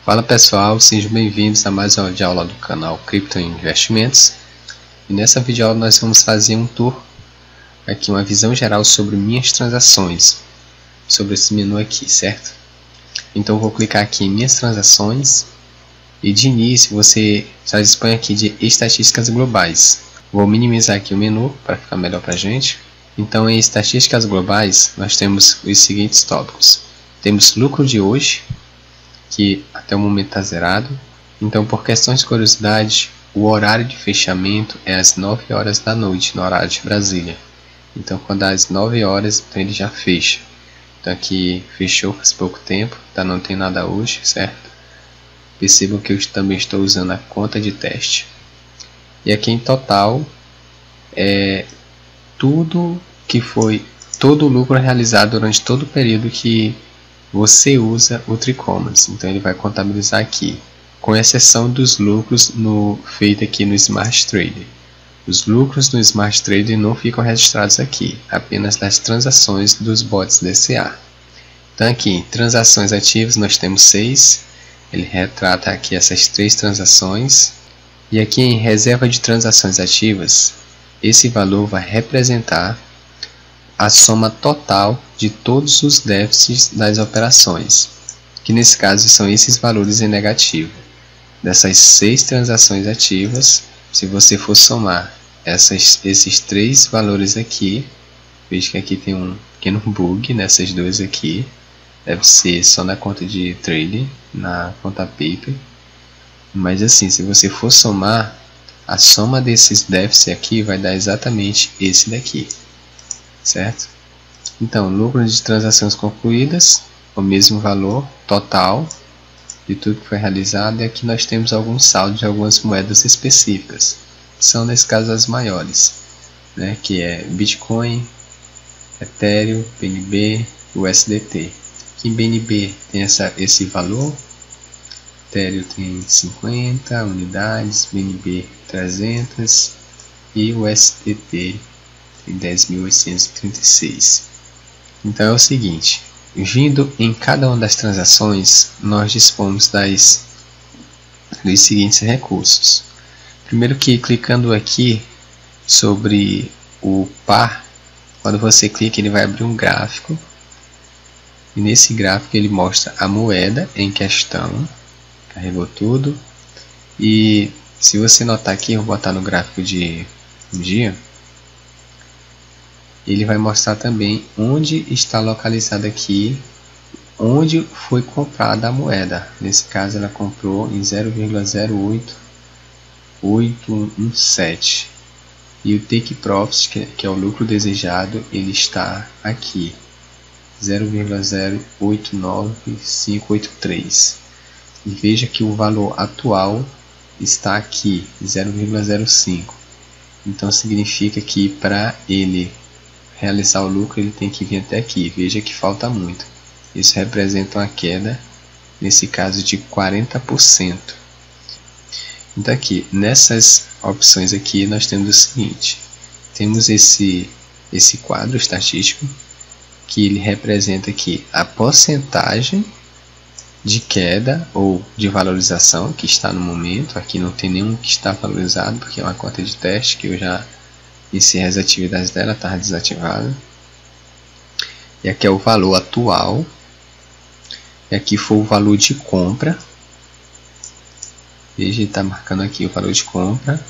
Fala pessoal, sejam bem-vindos a mais uma videoaula do canal Cripto Investimentos. E nessa videoaula nós vamos fazer um tour, aqui uma visão geral sobre minhas transações, sobre esse menu aqui, certo? Então eu vou clicar aqui em minhas transações e de início você já dispõe aqui de estatísticas globais. Vou minimizar aqui o menu para ficar melhor para a gente. Então em estatísticas globais nós temos os seguintes tópicos. Temos lucro de hoje, que até o momento está zerado. Então, por questões de curiosidade, o horário de fechamento é às 9 horas da noite, no horário de Brasília. Então, quando dá às 9 horas, então ele já fecha. Então, aqui fechou faz pouco tempo, tá? Não tem nada hoje, certo? Percebam que eu também estou usando a conta de teste. E aqui em total, todo o lucro realizado durante todo o período que você usa o Tricomas. Então ele vai contabilizar aqui, com exceção dos lucros feito aqui no Smart Trader. Os lucros no Smart Trader não ficam registrados aqui, apenas nas transações dos bots DCA. Então aqui, transações ativas nós temos 6, ele retrata aqui essas 3 transações. E aqui em reserva de transações ativas, esse valor vai representar a soma total de todos os déficits das operações, que nesse caso são esses valores em negativo. Dessas 6 transações ativas, se você for somar esses 3 valores aqui, veja que aqui tem um pequeno bug nessas duas aqui, deve ser só na conta de trading, na conta paper, mas assim, se você for somar, a soma desses déficits aqui vai dar exatamente esse daqui. Certo? Então, lucro de transações concluídas, o mesmo valor total de tudo que foi realizado. E aqui nós temos alguns saldos de algumas moedas específicas, que são nesse caso as maiores, né? Que é Bitcoin, Ethereum, BNB e USDT. Aqui em BNB tem esse valor, Ethereum tem 50 unidades, BNB 300 e USDT 10.836. Então é o seguinte, vindo em cada uma das transações, nós dispomos dos seguintes recursos. Primeiro que clicando aqui sobre o par, quando você clica ele vai abrir um gráfico, e nesse gráfico ele mostra a moeda em questão, carregou tudo, e se você notar aqui, eu vou botar no gráfico de um dia, ele vai mostrar também onde está localizada aqui, onde foi comprada a moeda. Nesse caso ela comprou em 0,08817 e o take profit, que é o lucro desejado, ele está aqui 0,089583 e veja que o valor atual está aqui 0,05. então significa que para ele realizar o lucro ele tem que vir até aqui, veja que falta muito. Isso representa uma queda, nesse caso de 40%. Então aqui, nessas opções aqui nós temos o seguinte, temos esse quadro estatístico, que ele representa aqui a porcentagem de queda ou de valorização que está no momento. Aqui não tem nenhum que está valorizado, porque é uma conta de teste que eu já encerrei as atividades dela, está desativada. E aqui é o valor atual. E aqui foi o valor de compra. Veja, ele está marcando aqui o valor de compra.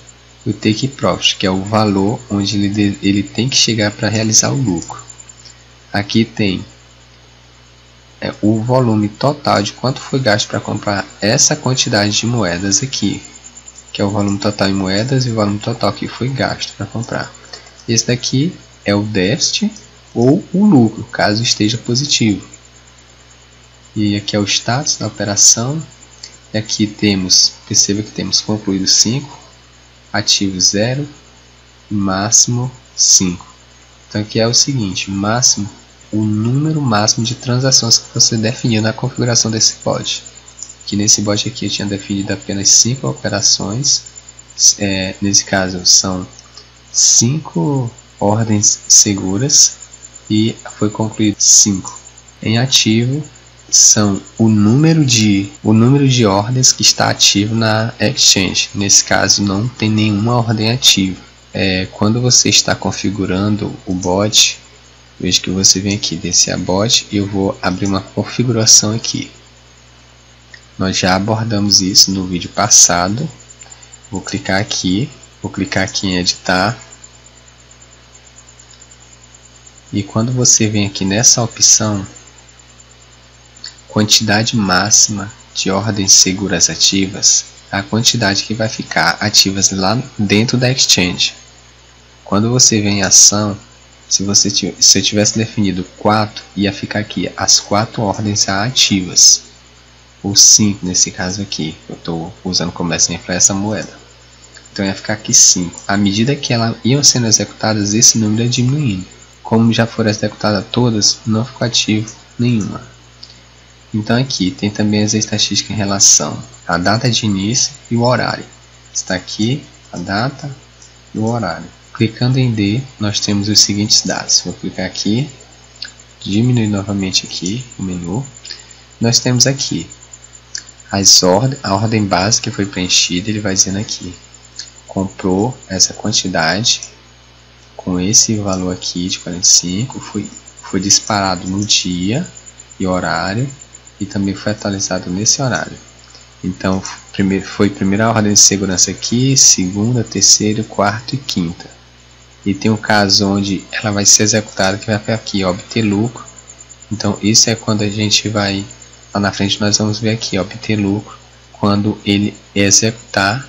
E o take profit, que é o valor onde ele tem que chegar para realizar o lucro. Aqui tem o volume total de quanto foi gasto para comprar essa quantidade de moedas aqui, que é o volume total em moedas e o volume total que foi gasto para comprar. Esse daqui é o déficit ou o lucro, caso esteja positivo. E aqui é o status da operação. E aqui temos, perceba que temos concluído 5, ativo 0 e máximo 5. Então aqui é o seguinte, máximo, o número máximo de transações que você definiu na configuração desse bot. Que nesse bot aqui eu tinha definido apenas 5 operações, nesse caso são 5 ordens seguras e foi concluído 5. Em ativo são o número de ordens que está ativo na Exchange. Nesse caso não tem nenhuma ordem ativa. Quando você está configurando o bot, veja que você vem aqui, descer a bot, e eu vou abrir uma configuração aqui. Nós já abordamos isso no vídeo passado. Vou clicar aqui em editar. E quando você vem aqui nessa opção, quantidade máxima de ordens seguras ativas, a quantidade que vai ficar ativas lá dentro da Exchange. Quando você vem em ação, se eu tivesse definido 4, ia ficar aqui as 4 ordens ativas, ou 5 nesse caso aqui, eu estou usando como exemplo essa moeda. Então ia ficar aqui 5. À medida que elas iam sendo executadas, esse número ia diminuindo. Como já foram executadas todas, não ficou ativo nenhuma. Então aqui tem também as estatísticas em relação à data de início e o horário. Está aqui a data e o horário. Clicando em D, nós temos os seguintes dados. Vou clicar aqui, diminuir novamente aqui o menu. Nós temos aqui a ordem base que foi preenchida, ele vai dizendo aqui. Comprou essa quantidade com esse valor aqui de 45, foi disparado no dia e horário e também foi atualizado nesse horário. Então foi primeira ordem de segurança aqui, segunda, terceira, quarta e quinta. E tem um caso onde ela vai ser executada, que vai ficar aqui, obter lucro. Então isso é quando a gente vai, lá na frente nós vamos ver aqui, obter lucro, quando ele executar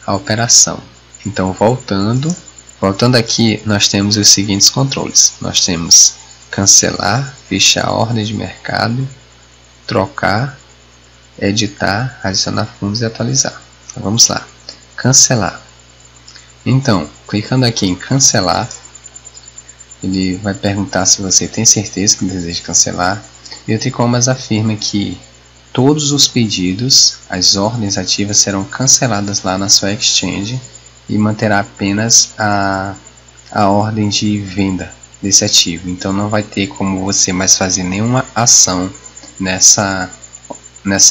a operação. Então voltando aqui, nós temos os seguintes controles. Nós temos cancelar, fechar a ordem de mercado, trocar, editar, adicionar fundos e atualizar. Então, vamos lá. Cancelar. Então, clicando aqui em cancelar, ele vai perguntar se você tem certeza que deseja cancelar. E o Tricomas afirma que todos os pedidos, as ordens ativas serão canceladas lá na sua Exchange e manterá apenas a ordem de venda desse ativo. Então não vai ter como você mais fazer nenhuma ação nessa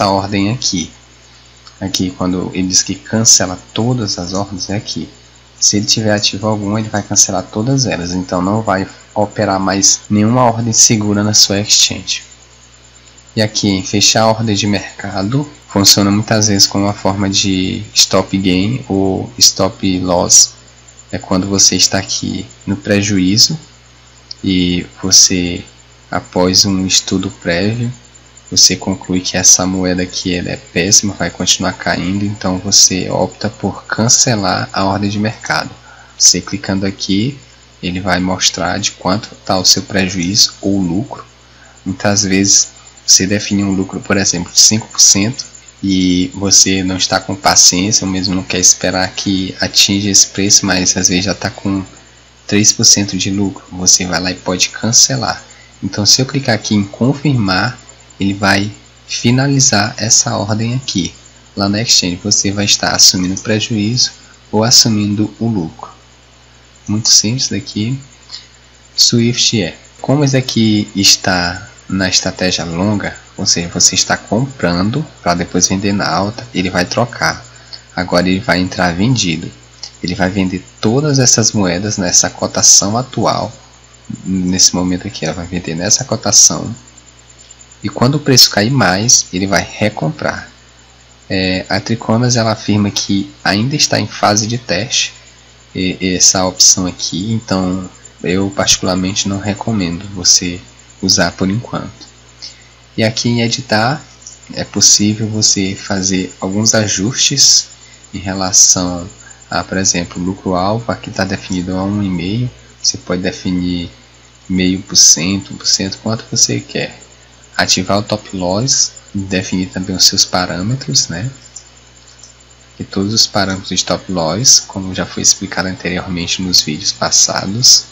ordem aqui. Aqui quando ele diz que cancela todas as ordens, é aqui. Se ele tiver ativo algum, ele vai cancelar todas elas. Então não vai operar mais nenhuma ordem segura na sua Exchange. E aqui em fechar a ordem de mercado, funciona muitas vezes como uma forma de stop gain ou stop loss. É quando você está aqui no prejuízo e você, após um estudo prévio, você conclui que essa moeda aqui ela é péssima, vai continuar caindo, então você opta por cancelar a ordem de mercado. Você clicando aqui, ele vai mostrar de quanto está o seu prejuízo ou lucro. Muitas vezes você define um lucro, por exemplo, de 5% e você não está com paciência, ou mesmo não quer esperar que atinja esse preço, mas às vezes já está com 3% de lucro. Você vai lá e pode cancelar. Então se eu clicar aqui em confirmar, ele vai finalizar essa ordem aqui. Lá na Exchange você vai estar assumindo prejuízo ou assumindo o lucro. Muito simples daqui. Swift como esse aqui está na estratégia longa, ou seja, você está comprando para depois vender na alta, ele vai trocar. Agora ele vai entrar vendido. Ele vai vender todas essas moedas nessa cotação atual. Nesse momento aqui, ela vai vender nessa cotação. E quando o preço cair mais, ele vai recomprar. A Tricomas ela afirma que ainda está em fase de teste essa opção aqui, então eu particularmente não recomendo você usar por enquanto. E aqui em editar é possível você fazer alguns ajustes em relação a, por exemplo, lucro-alvo. Aqui está definido a 1,5%, você pode definir 0,5%, 1%, quanto você quer. Ativar o top loss, definir também os seus parâmetros, né? E todos os parâmetros de stop loss, como já foi explicado anteriormente nos vídeos passados.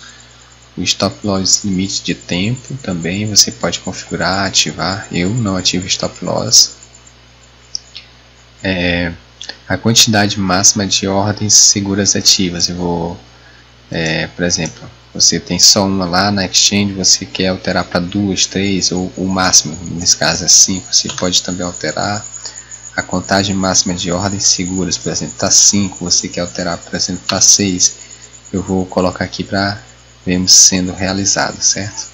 O stop loss limite de tempo também você pode configurar, ativar. Eu não ativo stop loss. A quantidade máxima de ordens seguras ativas. Eu vou, por exemplo, você tem só uma lá na Exchange, você quer alterar para 2, 3 ou o máximo, nesse caso é 5, você pode também alterar. A contagem máxima de ordens seguras, por exemplo, está 5, você quer alterar, por exemplo, para 6. Eu vou colocar aqui para vermos sendo realizado, certo?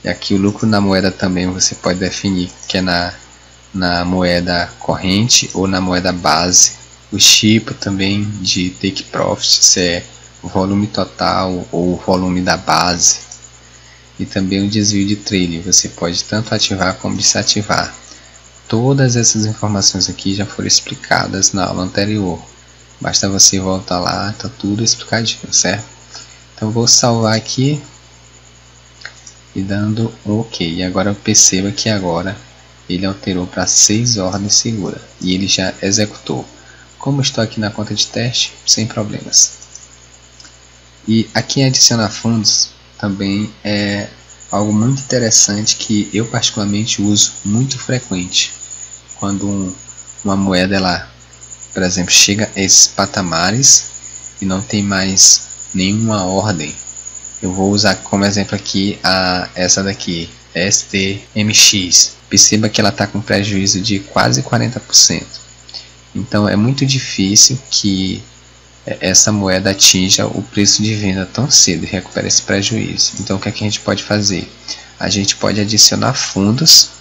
E aqui o lucro na moeda também você pode definir que é na moeda corrente ou na moeda base. O tipo também de take profit, se é o volume total ou o volume da base. E também o desvio de trailing, você pode tanto ativar como desativar. Todas essas informações aqui já foram explicadas na aula anterior. Basta você voltar lá, está tudo explicadinho, certo? Então vou salvar aqui e dando OK. E agora eu percebo que agora ele alterou para 6 ordens seguras e ele já executou. Como estou aqui na conta de teste, sem problemas. E aqui em adicionar fundos também é algo muito interessante que eu particularmente uso muito frequente. Quando uma moeda, ela, por exemplo, chega a esses patamares e não tem mais nenhuma ordem, eu vou usar como exemplo aqui essa daqui, STMX. Perceba que ela está com prejuízo de quase 40%. Então é muito difícil que essa moeda atinja o preço de venda tão cedo e recupere esse prejuízo. Então o que é que a gente pode fazer? A gente pode adicionar fundos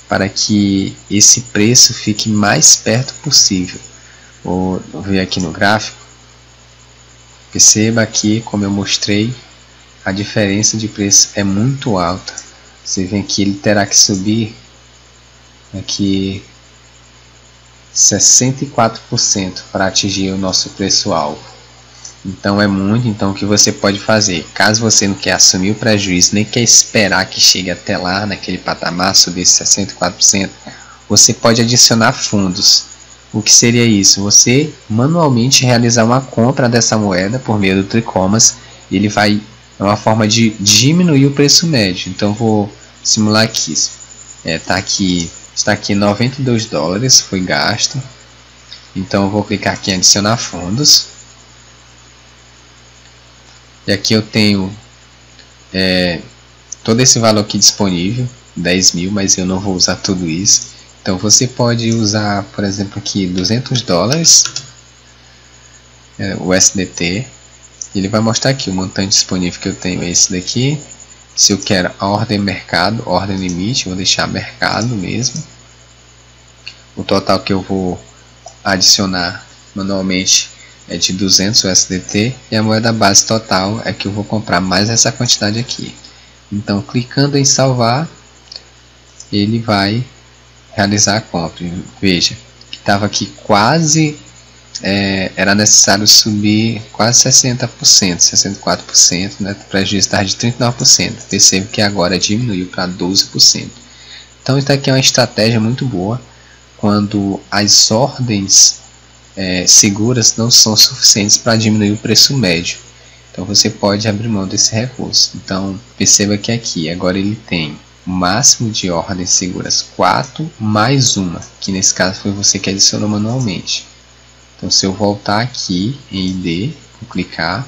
para que esse preço fique mais perto possível. Vou ver aqui no gráfico. Perceba aqui, como eu mostrei, a diferença de preço é muito alta. Você vê que ele terá que subir aqui 64% para atingir o nosso preço-alvo. Então é muito. Então o que você pode fazer, caso você não quer assumir o prejuízo, nem quer esperar que chegue até lá, naquele patamar, subir esse 64%, você pode adicionar fundos. O que seria isso? Você manualmente realizar uma compra dessa moeda por meio do Tricomas. Ele vai, é uma forma de diminuir o preço médio. Então vou simular aqui. Está aqui 92 dólares, foi gasto. Então eu vou clicar aqui em adicionar fundos. E aqui eu tenho todo esse valor aqui disponível, 10 mil, mas eu não vou usar tudo isso. Então você pode usar, por exemplo, aqui 200 dólares, o USDT. Ele vai mostrar aqui o montante disponível que eu tenho, é esse daqui. Se eu quero a ordem mercado, ordem limite, eu vou deixar mercado mesmo. O total que eu vou adicionar manualmente é de 200 USDT e a moeda base total é que eu vou comprar mais essa quantidade aqui. Então, clicando em salvar, ele vai realizar a compra. Veja que estava aqui quase, era necessário subir quase 60%, 64%, né? O prejuízo estava de 39%. Percebo que agora diminuiu para 12%. Então, isso aqui é uma estratégia muito boa quando as ordens seguras não são suficientes para diminuir o preço médio. Então você pode abrir mão desse recurso. Então perceba que aqui agora ele tem o máximo de ordens seguras 4 mais uma, que nesse caso foi você que adicionou manualmente. Então se eu voltar aqui em ID, vou clicar,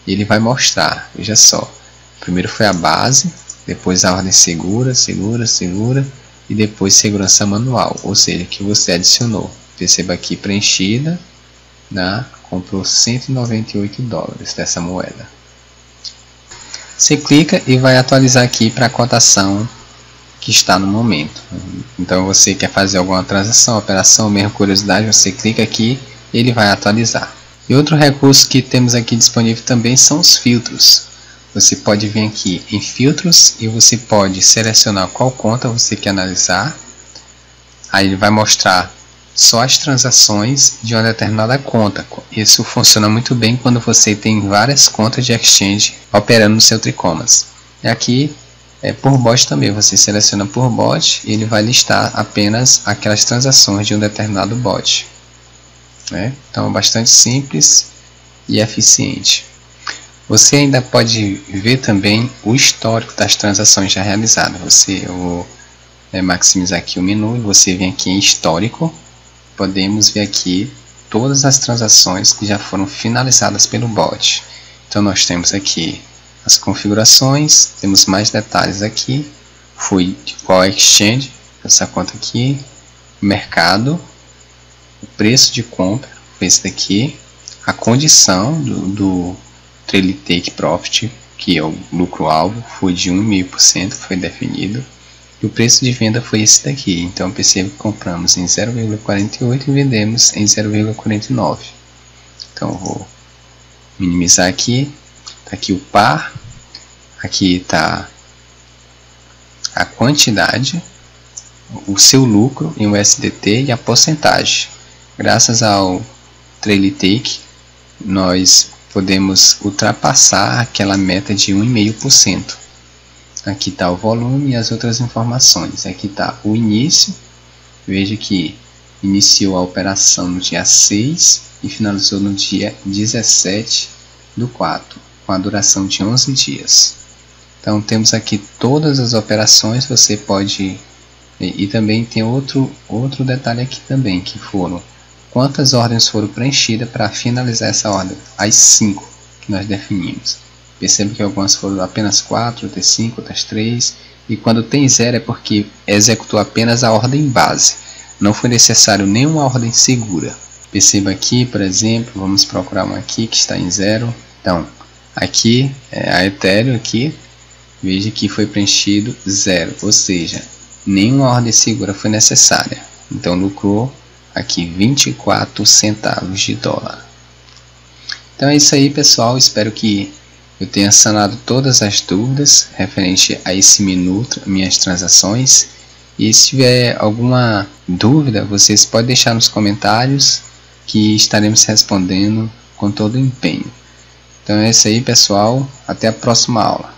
ele vai mostrar, veja só, primeiro foi a base, depois a ordem segura, segura, segura e depois segurança manual, ou seja, que você adicionou. Perceba aqui preenchida, comprou 198 dólares dessa moeda. Você clica e vai atualizar aqui para a cotação que está no momento. Então você quer fazer alguma transação, operação, mesmo curiosidade, você clica aqui e ele vai atualizar. E outro recurso que temos aqui disponível também são os filtros. Você pode vir aqui em filtros e você pode selecionar qual conta você quer analisar. Aí ele vai mostrar só as transações de uma determinada conta. Isso funciona muito bem quando você tem várias contas de exchange operando no seu Tricomas. E aqui por bot também, você seleciona por bot e ele vai listar apenas aquelas transações de um determinado bot. Então é bastante simples e eficiente. Você ainda pode ver também o histórico das transações já realizadas. Eu vou maximizar aqui o menu e você vem aqui em histórico. Podemos ver aqui todas as transações que já foram finalizadas pelo bot. Então nós temos aqui as configurações, temos mais detalhes aqui. Foi de qual exchange, essa conta aqui, mercado, o preço de compra, foi esse daqui, a condição do Trailing Take Profit, que é o lucro-alvo, foi de 1,5%, foi definido. E o preço de venda foi esse daqui. Então perceba que compramos em 0,48 e vendemos em 0,49. Então eu vou minimizar aqui. Está aqui o par. Aqui está a quantidade, o seu lucro em USDT e a porcentagem. Graças ao Trailing Take, nós podemos ultrapassar aquela meta de 1,5%. Aqui está o volume e as outras informações. Aqui está o início. Veja que iniciou a operação no dia 6 e finalizou no dia 17/4, com a duração de 11 dias. Então temos aqui todas as operações. Você pode... E também tem outro detalhe aqui também, que foram quantas ordens foram preenchidas para finalizar essa ordem. As 5 que nós definimos. Perceba que algumas foram apenas 4, outras 5, outras 3. E quando tem 0 é porque executou apenas a ordem base. Não foi necessário nenhuma ordem segura. Perceba aqui, por exemplo, vamos procurar uma aqui que está em 0. Então, aqui, a Ethereum aqui, veja que foi preenchido 0. Ou seja, nenhuma ordem segura foi necessária. Então, lucrou aqui 24 centavos de dólar. Então é isso aí, pessoal. Espero que eu tenha sanado todas as dúvidas referente a esse minuto, minhas transações. E se tiver alguma dúvida, vocês podem deixar nos comentários que estaremos respondendo com todo o empenho. Então é isso aí, pessoal. Até a próxima aula.